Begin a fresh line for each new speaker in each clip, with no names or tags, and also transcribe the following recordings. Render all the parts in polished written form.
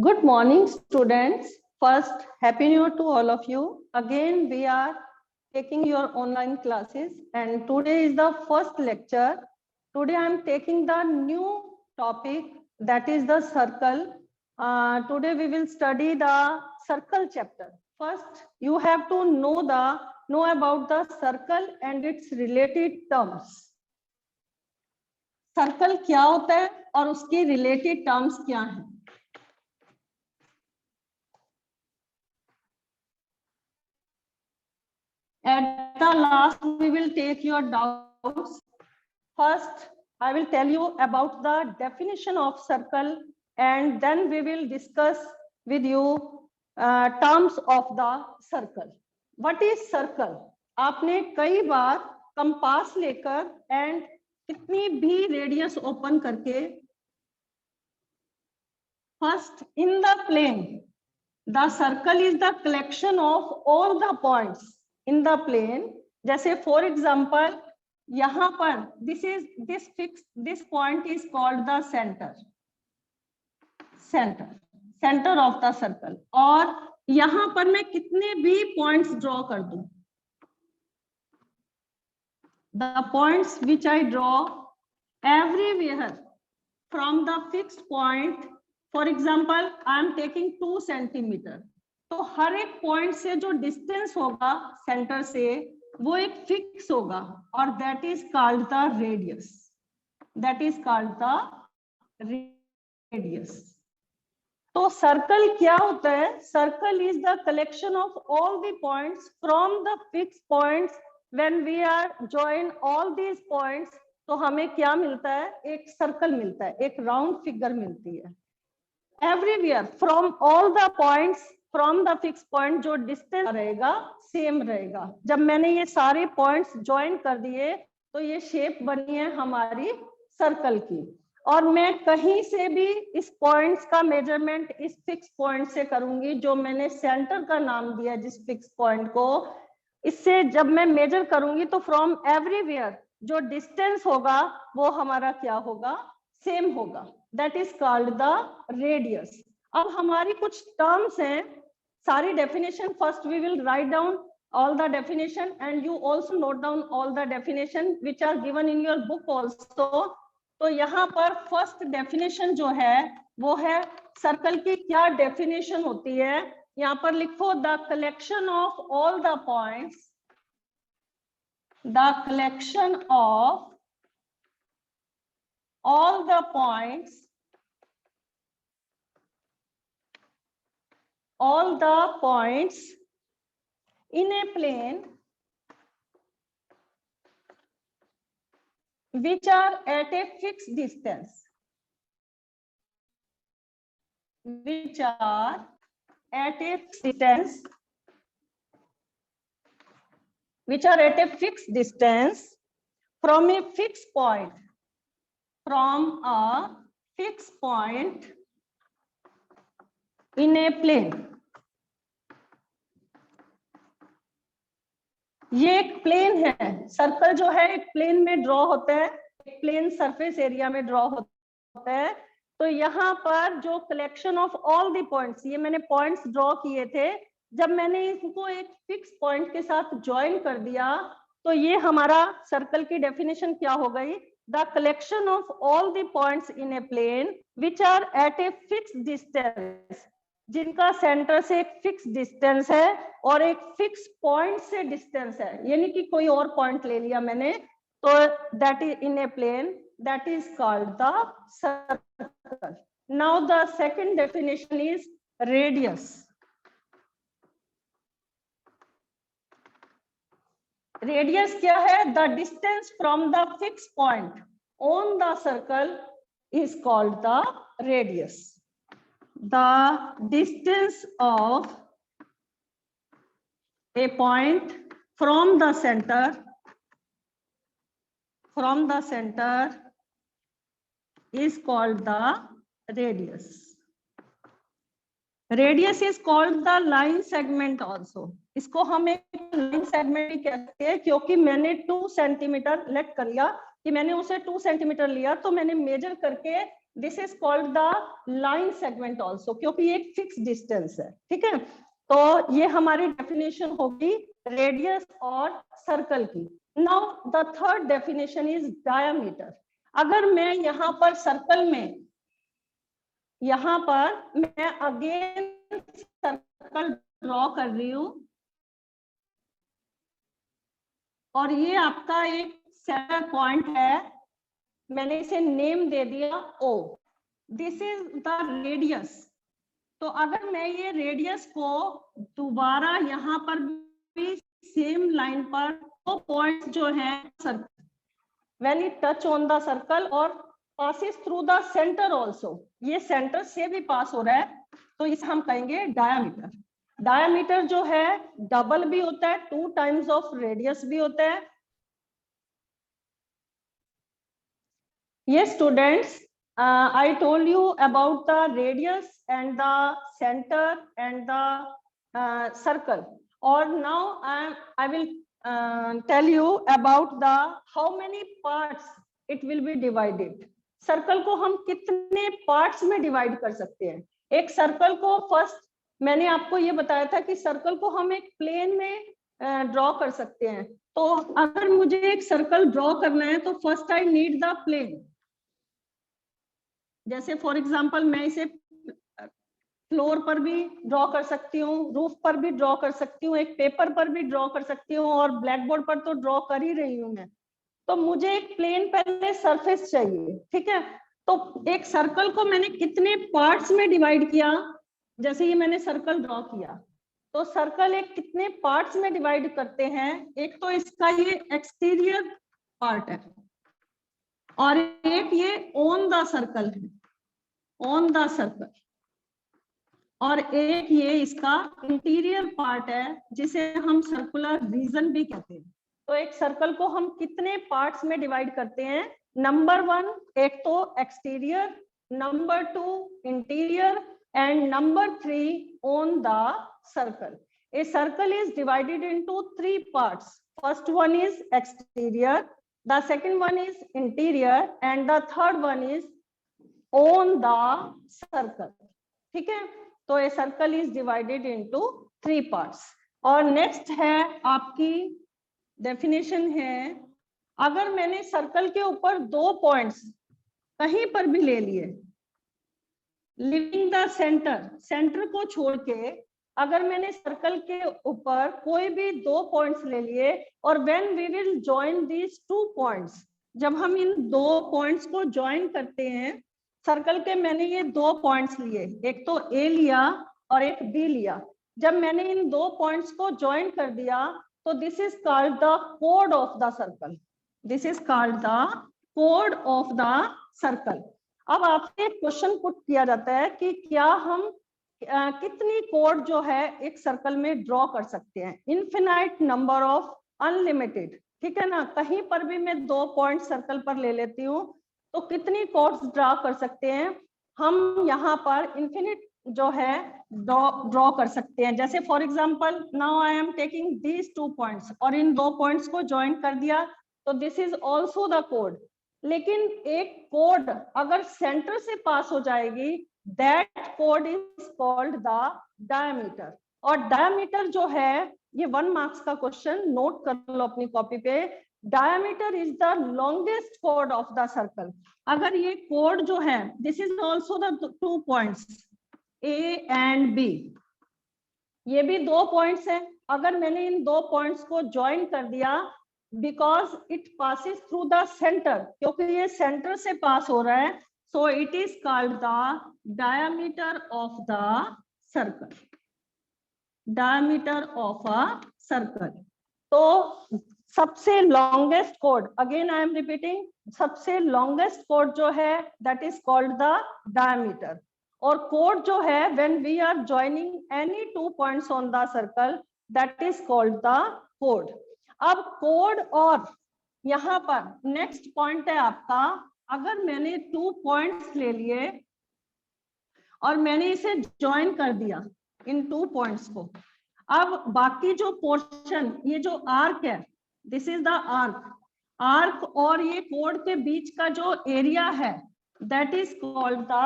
Good morning, students. First, Happy New Year to all of you. Again, we are taking your online classes, and today is the first lecture. Today, I am taking the new topic, that is the circle. Today, we will study the circle chapter. First, you have to know about the circle and its related terms. Circle क्या होता है और उसकी related terms क्या हैं? At the last, we will take your doubts. First, I will tell you about the definition of circle, and then we will discuss with you terms of the circle. What is circle? आपने कई बार compass लेकर and कितनी भी radius open करके first in the plane the circle is the collection of all the points in the plane. जैसे for example यहां पर this point is called the centre of the circle. और यहां पर मैं कितने भी पॉइंट्स ड्रॉ कर दूं, the points which I draw everywhere from the fixed point. For example I am taking 2 centimetre. तो हर एक पॉइंट से जो डिस्टेंस होगा सेंटर से वो एक फिक्स होगा और that is called the radius. तो सर्कल क्या होता है? Circle is the collection of all the points from the fix points. When we are join all these points तो हमें क्या मिलता है? एक सर्कल मिलता है, एक राउंड फिगर मिलती है. Everywhere from all the points from the fix point जो डिस्टेंस रहेगा सेम रहेगा. जब मैंने ये सारे पॉइंट्स ज्वाइन कर दिए तो ये शेप बनी है हमारी सर्कल की. और मैं कहीं से भी इस पॉइंट्स का मेजरमेंट इस फिक्स पॉइंट से करूंगी जो मैंने सेंटर का नाम दिया जिस फिक्स पॉइंट को. इससे जब मैं मेजर करूंगी तो फ्रॉम एवरीवेयर जो डिस्टेंस होगा वो हमारा क्या होगा? सेम होगा. That is called the radius. अब हमारी कुछ टर्म्स हैं, सारी definition. First we will write down all the definition and you also note down all the definition which are given in your book also. तो यहाँ पर first definition जो है वो है सर्कल की क्या डेफिनेशन होती है. यहाँ पर लिखो the collection of all the points, the collection of all the points in a plane which are at a fixed distance, from a fixed point, in a plane. ये एक प्लेन है. सर्कल जो है एक प्लेन में draw होता है, एक प्लेन सरफेस एरिया में ड्रॉ होता है. तो यहाँ पर जो collection of all the points, ये मैंने पॉइंट्स ड्रॉ किए थे, जब मैंने इसको एक फिक्स पॉइंट के साथ ज्वाइन कर दिया तो ये हमारा सर्कल की डेफिनेशन क्या हो गई? The collection of all the points in a plane which are at a fix distance, जिनका सेंटर से एक फिक्स डिस्टेंस है और एक फिक्स पॉइंट से डिस्टेंस है, यानी कि कोई और पॉइंट ले लिया मैंने, तो that is in a plane, that is called the circle. Now the second definition is radius. Radius क्या है? The distance from the fix point on the circle is called the radius. The distance of a point from the center is called the radius. Radius is called the line segment also. इसको हम एक line segment भी कहते हैं क्योंकि मैंने 2 centimetre late कर लिया कि मैंने उसे 2 सेंटीमीटर लिया तो मैंने मेजर करके this is called the line segment also, क्योंकि ये एक फिक्स डिस्टेंस है, ठीक है। तो ये हमारी डेफिनेशन होगी रेडियस और सर्कल की। Now the third definition is diameter. अगर मैं यहाँ पर सर्कल में, यहाँ पर मैं अगेन सर्कल ड्रॉ कर रही हूं और ये आपका एक सेंटर पॉइंट है, मैंने इसे नेम दे दिया O। This is the radius. तो अगर मैं ये रेडियस को दोबारा यहाँ पर भी सेम लाइन पर दो पॉइंट्स जो है circle, when it touch on the circle और passes through the centre also, ये सेंटर से भी पास हो रहा है, तो इसे हम कहेंगे डायामीटर। डायामीटर जो है डबल भी होता है, 2 टाइम्स ऑफ रेडियस भी होता है। Yes, students, I told you about the radius and the center and the circle. Or now I will tell you about the how many parts it will be divided. Circle को हम कितने parts में divide कर सकते हैं? एक circle को first मैंने आपको ये बताया था कि सर्कल को हम एक प्लेन में ड्रॉ कर सकते हैं। तो अगर मुझे एक सर्कल ड्रॉ करना है तो first I need the plane. जैसे फॉर एग्जांपल मैं इसे फ्लोर पर भी ड्रॉ कर सकती हूँ, रूफ पर भी ड्रॉ कर सकती हूँ, एक पेपर पर भी ड्रॉ कर सकती हूँ, और ब्लैक बोर्ड पर तो ड्रॉ कर ही रही हूँ मैं। तो मुझे एक प्लेन पहले सरफेस चाहिए, ठीक है। तो एक सर्कल को मैंने कितने पार्ट्स में डिवाइड किया, जैसे ये मैंने सर्कल ड्रॉ किया, तो सर्कल एक कितने पार्ट्स में डिवाइड करते हैं? एक तो इसका ये एक्सटीरियर पार्ट है और एक ये ऑन द सर्कल है, ऑन द सर्कल, और एक ये इसका इंटीरियर पार्ट है जिसे हम सर्कुलर रीजन भी कहते हैं। तो एक सर्कल को हम कितने पार्ट्स में डिवाइड करते हैं? नंबर 1 एक तो exterior, number 2 interior and number 3 on the circle. A circle is divided into 3 parts. First one is exterior, the second one is interior and the third one is on the circle. ठीक है, तो a circle is divided into 3 parts. और next है आपकी definition है, अगर मैंने circle के ऊपर 2 पॉइंट्स कहीं पर भी ले लिए, लिविंग द सेंटर, सेंटर को छोड़ के अगर मैंने सर्कल के ऊपर कोई भी 2 पॉइंट्स ले लिए, और when we will join these 2 points, जब हम इन 2 पॉइंट्स को ज्वाइन करते हैं, सर्कल के मैंने ये 2 पॉइंट्स लिए, एक तो ए लिया और एक बी लिया, जब मैंने इन 2 पॉइंट्स को ज्वाइन कर दिया तो this is called the code of the circle, this is called the code of the circle. अब आपसे क्वेश्चन पुट किया जाता है कि क्या हम कितनी कोड जो है एक सर्कल में ड्रॉ कर सकते हैं? इनफिनाइट नंबर ऑफ, अनलिमिटेड, ठीक है ना। कहीं पर भी मैं 2 पॉइंट सर्कल पर ले लेती हूँ तो कितनी कोड्स ड्रॉ कर सकते हैं हम? यहाँ पर इनफिनिट जो है ड्रॉ कर सकते हैं। जैसे for example now I am taking these 2 points और इन 2 पॉइंट्स को ज्वाइन कर दिया, तो this is also the code. लेकिन एक कोड अगर सेंटर से पास हो जाएगी, that code is called the diameter. और डायमीटर जो है, ये 1 मार्क्स का क्वेश्चन नोट कर लो अपनी कॉपी पे, डायमीटर इज द लॉन्गेस्ट कोड ऑफ द सर्कल। अगर ये कोड जो है, this is also the 2 points A and B, ये भी 2 पॉइंट्स है, अगर मैंने इन 2 पॉइंट्स को ज्वाइन कर दिया, because it passes through the centre, क्योंकि ये सेंटर से पास हो रहा है, so it is called the diameter of the circle, diameter of a circle. तो सबसे लॉन्गेस्ट कोड, अगेन आई एम रिपीटिंग, सबसे लॉन्गेस्ट कोड जो है that is called the diameter. और कोड जो है when we are joining any 2 points on the circle, that is called the कोड। अब कोड, और यहाँ पर नेक्स्ट पॉइंट है आपका, अगर मैंने 2 पॉइंट्स ले लिए और मैंने इसे ज्वाइन कर दिया इन 2 पॉइंट्स को, अब बाकी जो पोर्शन, ये जो आर्क है, this is the arc, arc और ये कोड के बीच का जो एरिया है, that is called the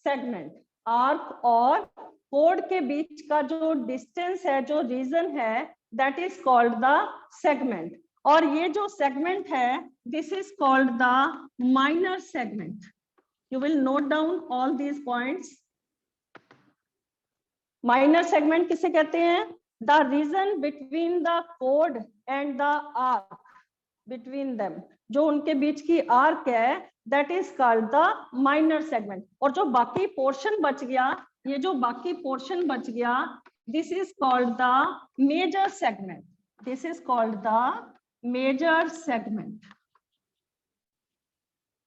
segment. Arc और कोड के बीच का जो डिस्टेंस है, जो रीजन है, that is called the segment. और ये जो सेगमेंट है, this is called the minor segment. You will note down all these points. Minor segment किसे कहते हैं? द रीजन बिटवीन द कोड and the arc, between them, जो उनके बीच की आर्क है, that is called the minor segment. और जो बाकी पोर्शन बच गया, ये जो बाकी पोर्शन बच गया, this is called the major segment. This is called the major segment.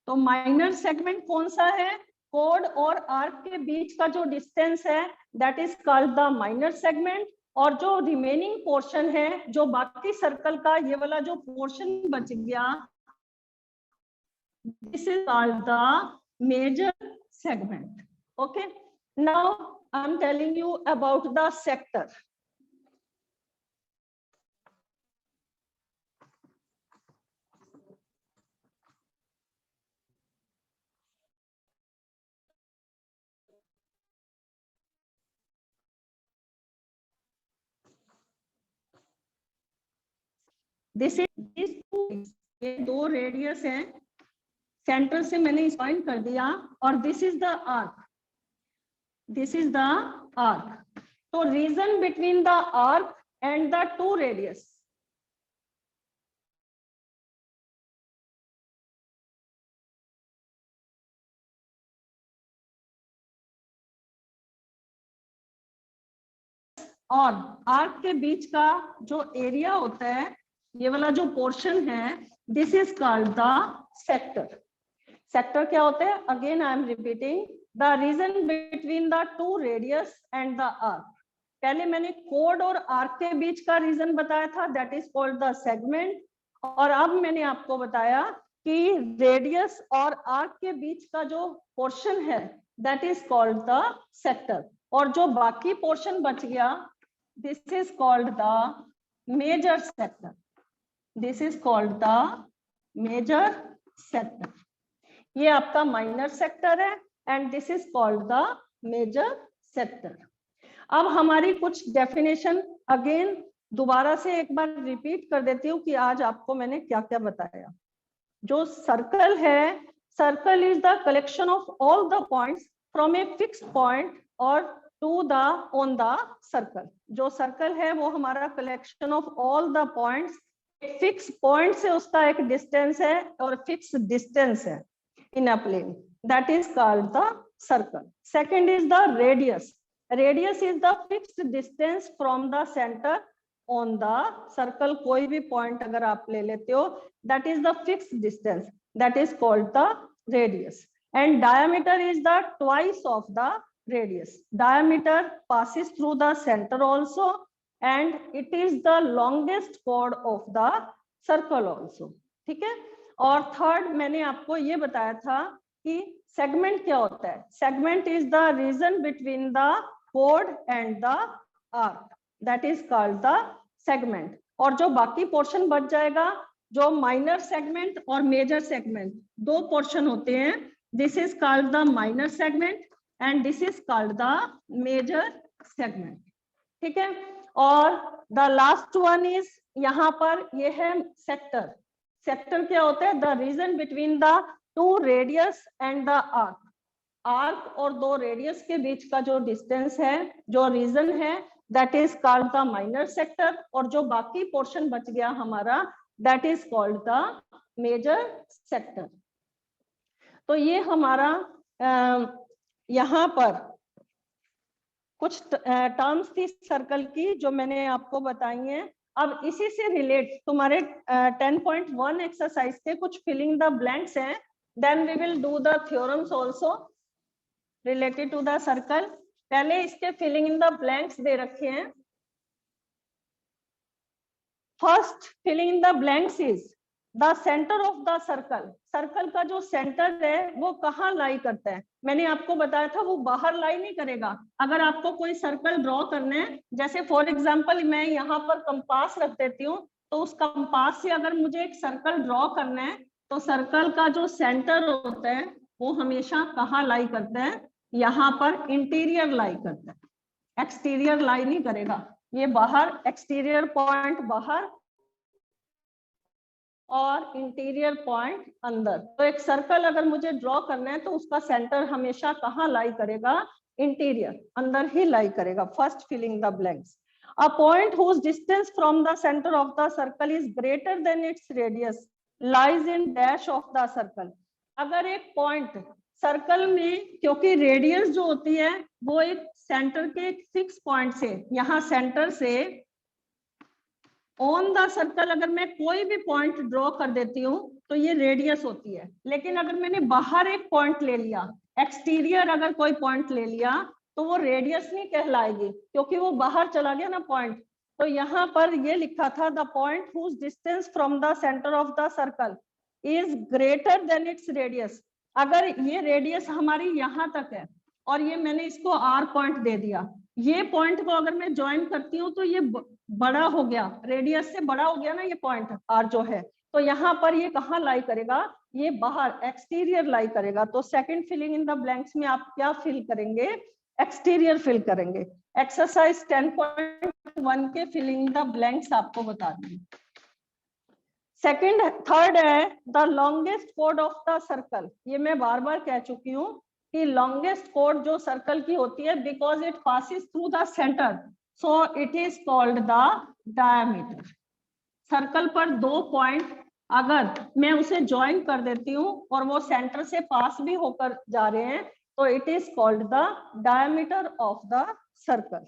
तो माइनर सेगमेंट कौन सा है? कोड और आर्क के बीच का जो डिस्टेंस है, that is called the minor segment. और जो रिमेनिंग पोर्शन है, जो बाकी सर्कल का ये वाला जो पोर्शन बच गया, this is called the major segment. Okay, now I am telling you about the sector. This is ये दो रेडियस हैं, सेंटर से मैंने ज्वाइन कर दिया, और this is the arc. This is the arc. तो region between the arc and the two radius, और आर्क के बीच का जो एरिया होता है, ये वाला जो पोर्शन है, this is called the sector. Sector क्या होता है? Again I am repeating, the region between the two radius and the arc. पहले मैंने कोड और आर्क के बीच का रीजन बताया था, that is called the segment. और अब मैंने आपको बताया कि रेडियस और आर्क के बीच का जो पोर्शन है, that is called the sector. और जो बाकी पोर्शन बच गया, this is called the major sector. This is called the major sector. ये आपका माइनर सेक्टर है, and this is called the major sector. अब हमारी कुछ डेफिनेशन अगेन दोबारा से एक बार रिपीट कर देती हूँ कि आज आपको मैंने क्या क्या बताया। जो सर्कल है, circle is the collection of all the points from a fix point और to the on the circle. जो सर्कल है वो हमारा collection of all the points, fix point से उसका एक डिस्टेंस है और फिक्स डिस्टेंस है in a plane, that is called the circle. Second is the radius. Radius is the fixed distance from the center on the circle. कोई भी point अगर आप ले लेते हो, that is the fixed distance, that is called the radius. And diameter is the twice of the radius. Diameter passes through the center also, and it is the longest chord of the circle also. ठीक है। और third मैंने आपको ये बताया था कि segment क्या होता है। Segment is the region between the कोड and the arc, that is called the segment. और जो बाकी पोर्शन बच जाएगा, जो माइनर सेगमेंट और मेजर सेगमेंट दो पोर्शन होते हैं, this is called the minor segment and this is called the major segment. ठीक है। और द लास्ट वन इज, यहाँ पर ये है सेक्टर। सेक्टर क्या होता है? The region between the two radius and the arc. Arc और दो रेडियस के बीच का जो डिस्टेंस है, जो रीजन है, that is called the minor sector. और जो बाकी पोर्शन बच गया हमारा, that is called the major sector. तो ये हमारा यहाँ पर कुछ टर्म्स थी सर्कल की जो मैंने आपको बताई हैं। अब इसी से रिलेट तुम्हारे 10.1 एक्सरसाइज के कुछ फिलिंग द ब्लैंक्स हैं, then we will do the theorems also related to the circle. पहले इसके फिलिंग इन द ब्लैंक्स दे रखे हैं। First filling in the blanks is the centre of the circle. Circle का जो सेंटर है वो कहाँ लाई करता है? मैंने आपको बताया था वो बाहर लाई नहीं करेगा। अगर आपको कोई सर्कल ड्रॉ करना है, जैसे फॉर एग्जांपल मैं यहाँ पर कंपास रख देती हूँ, तो उस कंपास से अगर मुझे एक सर्कल ड्रॉ करना है, तो सर्कल का जो सेंटर होता है वो हमेशा कहाँ लाई करते हैं, यहाँ पर इंटीरियर लाई करते हैं, एक्सटीरियर लाई नहीं करेगा, ये बाहर एक्सटीरियर पॉइंट बाहर और इंटीरियर पॉइंट अंदर। तो एक सर्कल अगर मुझे ड्रॉ करना है तो उसका सेंटर हमेशा कहाँ लाई करेगा, इंटीरियर अंदर ही लाई करेगा। First filling the blanks, a point whose distance from the centre of the circle is greater than its radius lies in dash of the circle. अगर एक पॉइंट सर्कल में, क्योंकि रेडियस जो होती है वो एक सेंटर के एक फिक्स पॉइंट से, यहाँ सेंटर से ऑन द सर्कल अगर मैं कोई भी पॉइंट ड्रॉ कर देती हूँ तो ये रेडियस होती है। लेकिन अगर मैंने बाहर एक पॉइंट ले लिया, एक्सटीरियर अगर कोई पॉइंट ले लिया, तो वो रेडियस नहीं कहलाएगी क्योंकि वो बाहर चला गया ना पॉइंट। तो यहाँ पर ये लिखा था the point whose distance from the centre of the circle is greater than its radius. अगर ये रेडियस हमारी यहाँ तक है और ये मैंने इसको आर पॉइंट दे दिया, ये पॉइंट को अगर मैं ज्वाइन करती हूँ तो ये बड़ा हो गया, रेडियस से बड़ा हो गया ना ये पॉइंट आर जो है, तो यहाँ पर ये कहाँ लाई करेगा, ये बाहर एक्सटीरियर लाई करेगा। तो second filling in the blanks में आप क्या फिल करेंगे, एक्सटीरियर फिल करेंगे। एक्सरसाइज 10.1 के फिलिंग द ब्लैंक्स आपको बता दें। सेकंड थर्ड है द लॉन्गेस्ट कोड ऑफ द सर्कल। ये मैं बार बार कह चुकी हूँ कि लॉन्गेस्ट कोड जो सर्कल की होती है, because it passes through the centre, so it is called the diameter. Circle पर दो पॉइंट अगर मैं उसे ज्वाइन कर देती हूँ और वो सेंटर से पास भी होकर जा रहे हैं तो it is called the diameter of the circle.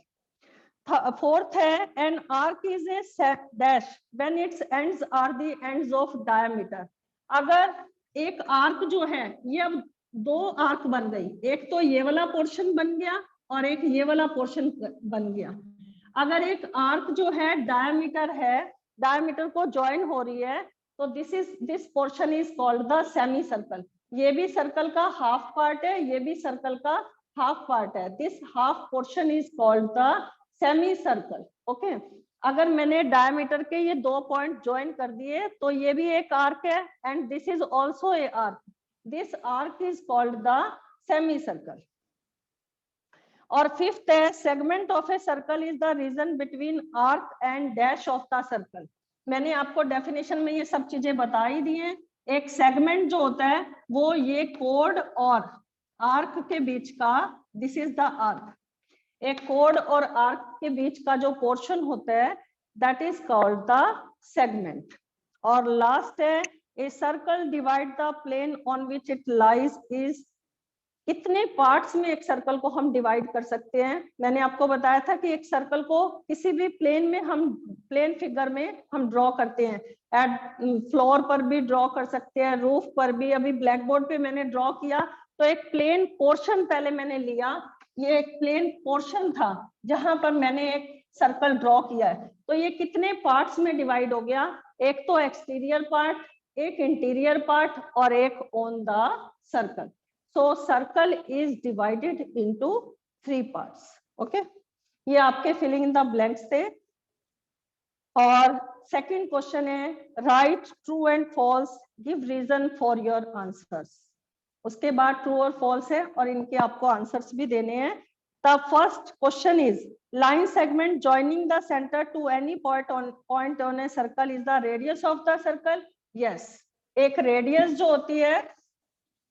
Fourth है an arc is a dash when its ends are the ends of diameter. अगर एक आर्क जो है, ये अब दो आर्क बन गई, एक तो ये वाला पोर्शन बन गया और एक ये वाला पोर्शन बन गया। अगर एक आर्क जो है डायमीटर है, डायमीटर को ज्वाइन हो रही है, तो this portion is called the semi circle. ये भी सर्कल का हाफ पार्ट है, ये भी सर्कल का हाफ पार्ट है। This half portion is called the semi circle. Okay, अगर मैंने डायमीटर के ये दो पॉइंट ज्वाइन कर दिए तो ये भी एक आर्क है and this is also a arc. This arc is called the semi circle. और फिफ्थ है segment of a circle is the region between arc and dash of the circle. मैंने आपको डेफिनेशन में ये सब चीजें बता ही दी हैं। एक सेगमेंट जो होता है वो ये कोड और आर्क के बीच का, दिस इज द आर्क, एक कोड और आर्क के बीच का जो पोर्शन होता है that is called the segment. और लास्ट है a circle divide the plane on which it lies is. कितने पार्ट्स में एक सर्कल को हम डिवाइड कर सकते हैं? मैंने आपको बताया था कि एक सर्कल को किसी भी प्लेन में हम, प्लेन फिगर में हम ड्रॉ करते हैं, एट फ्लोर पर भी ड्रॉ कर सकते हैं, रूफ पर भी। अभी ब्लैक बोर्ड पे मैंने ड्रॉ किया तो एक प्लेन पोर्शन पहले मैंने लिया, ये एक प्लेन पोर्शन था जहां पर मैंने एक सर्कल ड्रॉ किया है। तो ये कितने पार्ट्स में डिवाइड हो गया, एक तो एक्सटीरियर पार्ट, एक इंटीरियर पार्ट और एक on the circle. So circle is divided into 3 parts. Okay, ये आपके filling in the blanks थे। और second question है write true and false, give reason for your answers। उसके बाद true और false है और इनके आपको answers भी देने हैं। The first question is line segment joining the center to any point on a circle is the radius of the circle। Yes, एक radius जो होती है